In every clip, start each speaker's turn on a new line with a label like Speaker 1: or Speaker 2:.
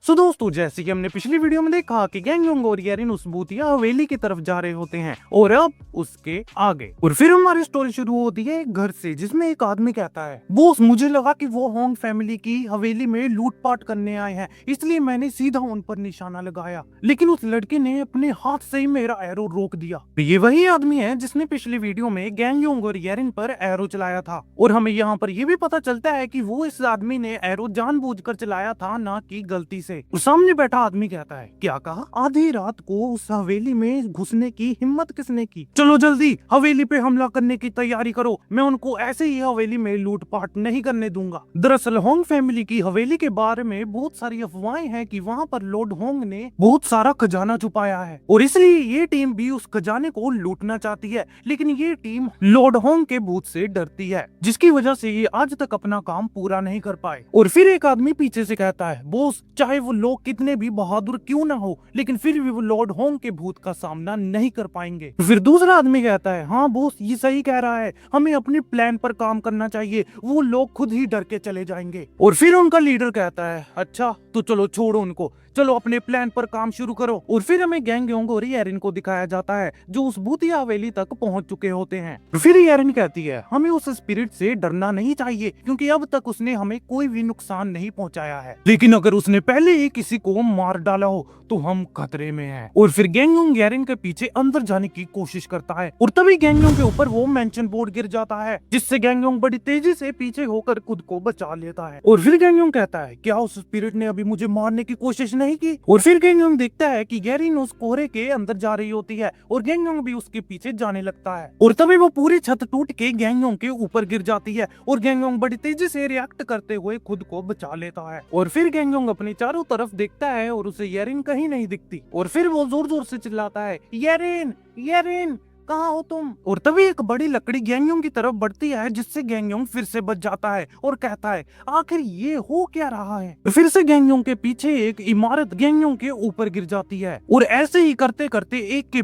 Speaker 1: सो दोस्तों, जैसे कि हमने पिछली वीडियो में देखा कि गैंग और येरिन उस भूतिया हवेली की तरफ जा रहे होते हैं और अब उसके आगे और फिर हमारी स्टोरी शुरू होती है एक घर से, जिसमें एक आदमी कहता है, बॉस मुझे लगा कि वो होंग फैमिली की हवेली में लूटपाट करने आए हैं, इसलिए मैंने सीधा उन पर निशाना लगाया, लेकिन उस लड़के ने अपने हाथ से ही मेरा एरो रोक दिया। ये वही आदमी है जिसने पिछली वीडियो में गैंग और येरिन पर एरो चलाया था और हमें यहाँ पर यह भी पता चलता है कि वो इस आदमी ने एरो जानबूझकर चलाया था, ना कि गलती से। सामने बैठा आदमी कहता है, क्या कहा? आधी रात को उस हवेली में घुसने की हिम्मत किसने की? चलो जल्दी हवेली पे हमला करने की तैयारी करो, मैं उनको ऐसे ही हवेली में लूटपाट नहीं करने दूंगा। दरअसल होंग फैमिली की हवेली के बारे में बहुत सारी अफवाहें हैं कि वहाँ पर लॉर्ड होंग ने बहुत सारा खजाना छुपाया है और इसलिए ये टीम भी उस खजाने को लूटना चाहती है, लेकिन ये टीम लॉर्ड होंग के भूत से डरती है, जिसकी वजह से ये आज तक अपना काम पूरा नहीं कर पाए। और फिर एक आदमी पीछे से कहता है, बॉस चाहे वो लोग कितने भी बहादुर क्यों ना हो, लेकिन फिर भी वो लॉर्ड होंग के भूत का सामना नहीं कर पाएंगे। फिर दूसरा आदमी कहता है, हाँ बॉस ये सही कह रहा है, हमें अपने प्लान पर काम करना चाहिए, वो लोग खुद ही डर के चले जाएंगे। और फिर उनका लीडर कहता है, अच्छा तो चलो छोड़ो उनको, चलो अपने प्लान पर काम शुरू करो। और फिर हमें गैंग और येरिन को दिखाया जाता है जो उस भूतिया हवेली तक पहुंच चुके होते हैं। फिर येरिन कहती है, हमें उस स्पिरिट से डरना नहीं चाहिए क्योंकि अब तक उसने हमें कोई भी नुकसान नहीं पहुंचाया है, लेकिन अगर उसने पहले ही किसी को मार डाला हो तो हम खतरे में हैं। और फिर गैंग येरिन के पीछे अंदर जाने की कोशिश करता है और तभी गैंग के ऊपर वो मेंशन बोर्ड गिर जाता है, जिससे गैंग बड़ी तेजी से पीछे होकर खुद को बचा लेता है। और फिर गैंग कहता है, क्या उस स्पिरिट ने अभी मुझे मारने की कोशिश नहीं की? और फिर गैंग देखता है कि येरिन उस कोहरे के अंदर जा रही होती है और गैंग भी उसके पीछे जाने लगता है और तभी वो पूरी छत टूट के गैंग के ऊपर गिर जाती है और गैंग बड़ी तेजी से रिएक्ट करते हुए खुद को बचा लेता है। और फिर गैंग अपनी चारों तरफ देखता है और उसे येरिन कहीं नहीं दिखती और फिर वो जोर जोर से चिल्लाता है, येरिन येरिन कहाँ हो तुम? और तभी एक बड़ी लकड़ी गैंग की तरफ बढ़ती है, जिससे गैंग फिर से बच जाता है और कहता है, आखिर ये हो क्या रहा है? फिर से गैंग के पीछे एक इमारत गैंग के ऊपर गिर जाती है और ऐसे ही करते करते एक के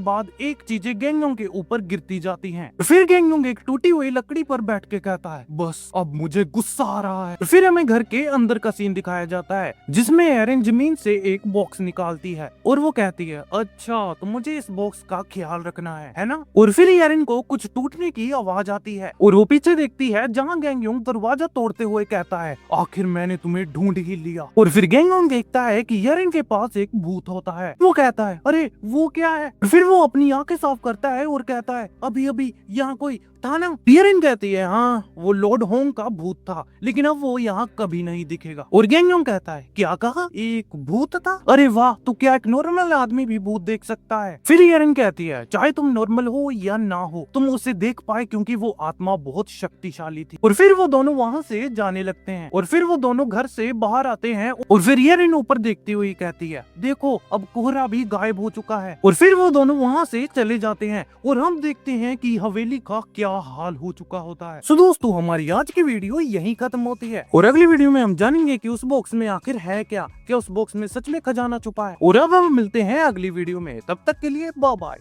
Speaker 1: बाद एक चीजें गैंग के ऊपर गिरती जाती हैं। फिर गैंग एक टूटी हुई लकड़ी पर बैठ के कहता है, बस अब मुझे गुस्सा आ रहा है। फिर हमें घर के अंदर का सीन दिखाया जाता है, जिसमें येरिन जमीन से एक बॉक्स निकालती है और वो कहती है, अच्छा तो मुझे इस बॉक्स का ख्याल रखना है ना? और फिर येरिन को कुछ टूटने की आवाज आती है और वो पीछे देखती है जहाँ गैंग दरवाजा तोड़ते हुए कहता है, आखिर मैंने तुम्हें ढूंढ ही लिया। और फिर गैंग देखता है कि येरिन के पास एक भूत होता है। वो कहता है, अरे वो क्या है? फिर वो अपनी आंखें साफ करता है और कहता है, अभी अभी यहाँ कोई था ना? येरिन कहती है, हाँ वो लॉर्ड होंग का भूत था, लेकिन अब वो यहाँ कभी नहीं दिखेगा। और गैंग कहता है, क्या कहा? एक भूत था? अरे वाह, तो क्या एक नॉर्मल आदमी भी भूत देख सकता है? फिर येरिन कहती है, चाहे तुम नॉर्मल हो या ना हो, तुम उसे देख पाए क्योंकि वो आत्मा बहुत शक्तिशाली थी। और फिर वो दोनों वहाँ से जाने लगते हैं और फिर वो दोनों घर से बाहर आते हैं और फिर येरिन ऊपर देखती हुई कहती है, देखो अब कोहरा भी गायब हो चुका है। और फिर वो दोनों वहाँ से चले जाते हैं और हम देखते हैं कि हवेली का क्या हाल हो चुका होता है। सो दोस्तों, हमारी आज की वीडियो यहीं खत्म होती है और अगली वीडियो में हम जानेंगे कि उस बॉक्स में आखिर है क्या उस बॉक्स में सच में खजाना छुपा है। और अब हम मिलते हैं अगली वीडियो में, तब तक के लिए बाय बाय।